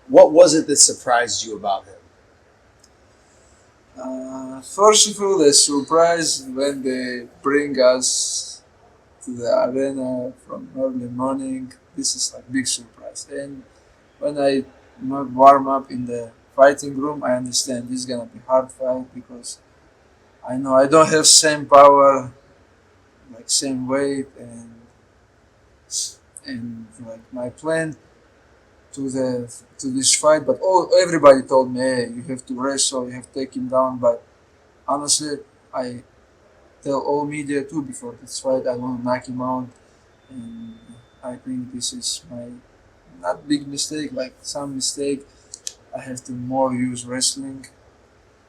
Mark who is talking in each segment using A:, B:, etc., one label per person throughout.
A: What was it that surprised you about him?
B: First of all, the surprise when they bring us to the arena from early morning. This is like big surprise. And when I warm up in the fighting room, I understand this is gonna be hard fight because I know I don't have same power, like same weight, and like my plan to this fight. But everybody told me, hey, you have to wrestle, you have to take him down. But honestly, I tell all media too before this fight I want to knock him out, and I think this is my not big mistake, like some mistake. I have to more use wrestling,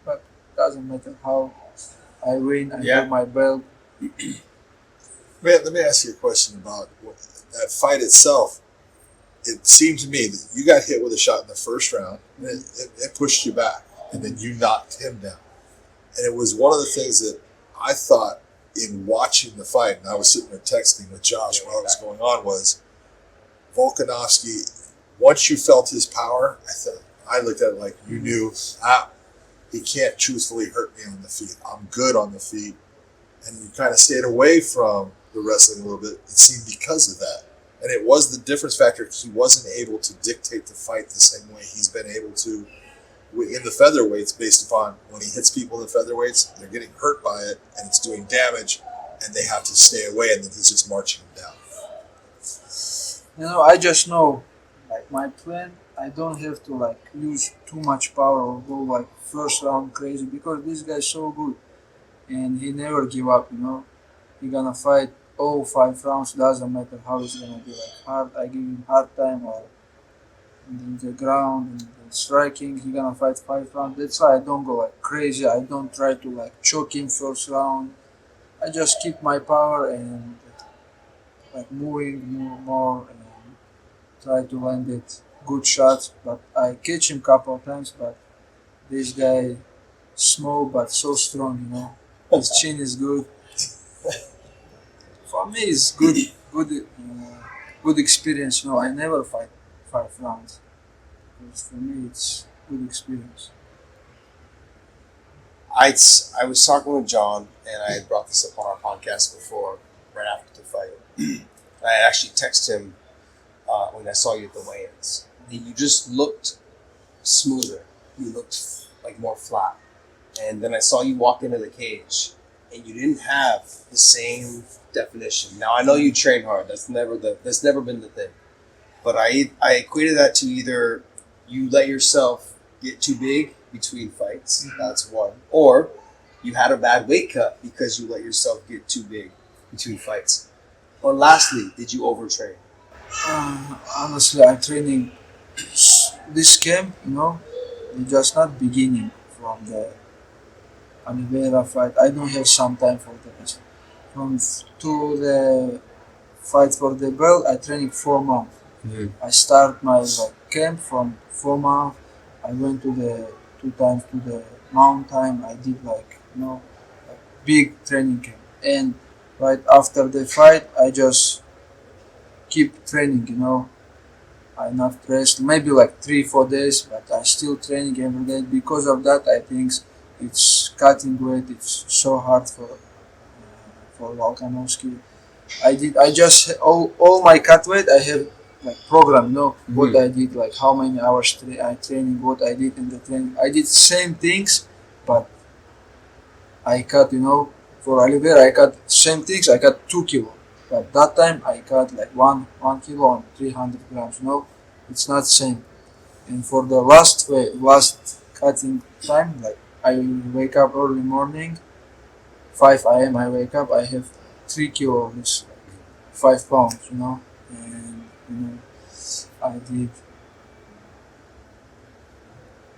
B: but doesn't matter how I win. I
A: Yeah.
B: have my belt.
C: Man, let me ask you a question about that fight itself. It seemed to me that you got hit with a shot in the first round, and it pushed you back, and then you knocked him down. And it was one of the things that I thought in watching the fight, and I was sitting there texting with Josh while it was going on, was Volkanovski, once you felt his power, I looked at it like you knew, he can't truthfully hurt me on the feet. I'm good on the feet. And you kind of stayed away from the wrestling a little bit, it seemed, because of that. And it was the difference factor. He wasn't able to dictate the fight the same way he's been able to in the featherweights, based upon when he hits people in the featherweights, they're getting hurt by it and it's doing damage, and they have to stay away, and then he's just marching them down.
B: I just know, like my plan. I don't have to like use too much power or go like first round crazy because this guy's so good and he never give up. He gonna fight all 5 rounds. Doesn't matter how it's gonna be like hard. I give him hard time or in the ground and the striking. He gonna fight 5 rounds. That's why I don't go like crazy. I don't try to like choke him first round. I just keep my power and like moving more and try to land it good shots. But I catch him couple of times. But this guy small but so strong. His chin is good. For me, it's good experience. I never fight 5 rounds. Because for me, it's good experience.
A: I was talking with John, and I had brought this up on our podcast before, right after the fight. I actually texted him when I saw you at the weigh-ins. And you just looked smoother. You looked like more flat. And then I saw you walk into the cage, and you didn't have the same definition. Now I know you train hard. That's never been the thing. But I equated that to either you let yourself get too big between fights. Mm-hmm. That's one. Or you had a bad weight cut because you let yourself get too big between fights. Or lastly, did you overtrain?
B: Honestly, I'm training this camp. It's just not beginning from the Oliveira fight. I don't have some time for the rest. To the fight for the belt, I training 4 months.
A: Mm-hmm.
B: I start my camp from 4 months. I went to the 2 times to the mountain. I did big training camp. And right after the fight, I just keep training. I not rest maybe like 3-4 days, but I still training every day. Because of that, I think it's cutting weight. It's so hard for Volkanovski. I just all my cut weight I have like program.
A: Mm-hmm.
B: What I did, like how many hours I training, what I did in the training. I did same things, but I cut. For Oliveira I cut same things. I cut 2 kilo, but that time I cut like one kilo and 300 grams. It's not same. And for the last cutting time, like I wake up early morning, 5 a.m. I wake up. I have 3 kilo of this, 5 pounds. And I did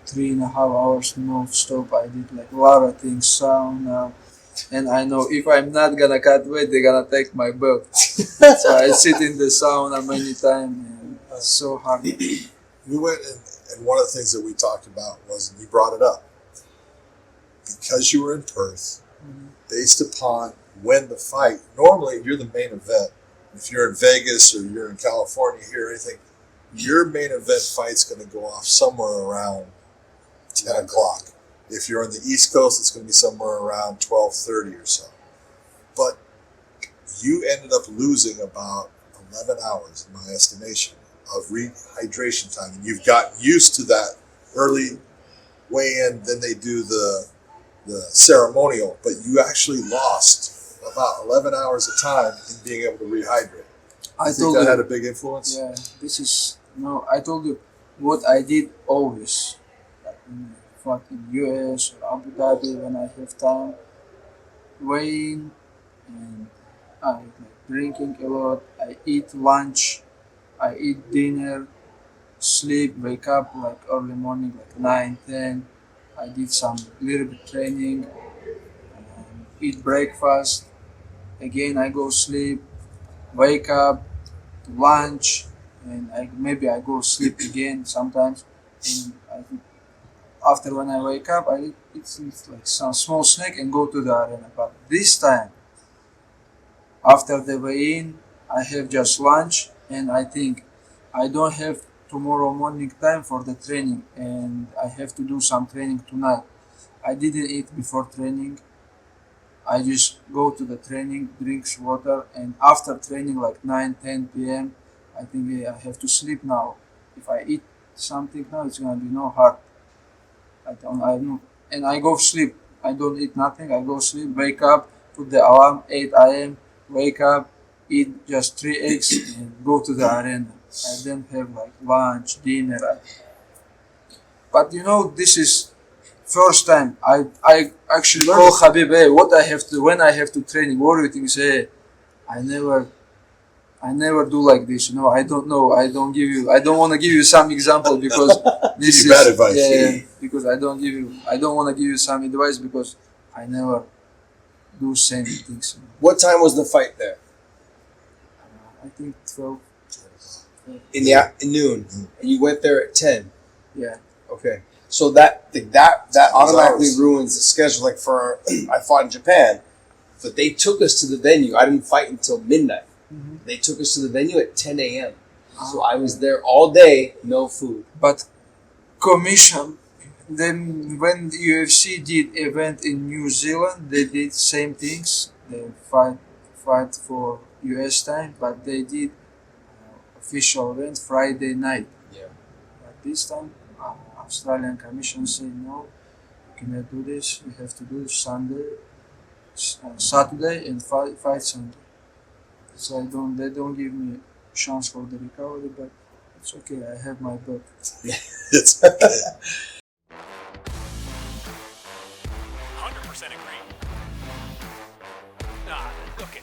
B: 3.5 hours no stop. I did like a lot of things, sauna, and I know if I'm not gonna cut weight, they're gonna take my belt. So I sit in the sauna many times, and it's so hard.
C: We went, and one of the things that we talked about was, and you brought it up, because you were in Perth, based upon when the fight, normally you're the main event. If you're in Vegas or you're in California here or anything, your main event fight's going to go off somewhere around 10 o'clock. If you're on the East Coast, it's going to be somewhere around 12:30 or so. But you ended up losing about 11 hours, in my estimation, of rehydration time. And you've gotten used to that early weigh-in, then they do the ceremonial, but you actually lost about 11 hours of time in being able to rehydrate. I think that had a big influence?
B: Yeah, I told you what I did always. Like when I fought in US or Abu Dhabi when I have time, weighing, and I like drinking a lot. I eat lunch, I eat dinner, sleep, wake up like early morning, like 9, 10. I did some little bit training, eat breakfast. Again, I go sleep, wake up, to lunch, and maybe I go sleep again sometimes. And after when I wake up, I eat like some small snack and go to the arena. But this time, after the weigh-in, I have just lunch, and I think I don't have tomorrow morning time for the training, and I have to do some training tonight. I didn't eat before training. I just go to the training, drinks water, and after training, like 9, 10 p.m., I think I have to sleep now. If I eat something now, it's gonna be no hard. I know, and I go sleep. I don't eat nothing. I go sleep, wake up, put the alarm 8 a.m. Wake up, eat just 3 eggs, and go to the arena. I then have like lunch, dinner. But this is first time I actually call Habib. Hey, what I have to when I have to training. What do you think? Say, I never do like this. I don't know. I don't want to give you some example because this is
C: bad advice.
B: Yeah, because I don't want to give you some advice because I never do same things.
A: What time was the fight there?
B: I think 12.
A: In noon, and you went there at 10.
B: Yeah.
A: Okay, so that automatically ruins the schedule. Like I fought in Japan, but they took us to the venue. I didn't fight until midnight.
B: Mm-hmm.
A: They took us to the venue at 10 a.m. So I was there all day, no food.
B: But commission. Then when the UFC did event in New Zealand, they did same things. They fight for US time, but they did official event Friday night.
A: Yeah.
B: But this time, Australian Commission said no, you cannot do this. You have to do Sunday, Saturday, and fight Sunday. So they don't give me chance for the recovery, but it's okay. I have my belt.
C: It's okay.
D: 100% agree. Okay.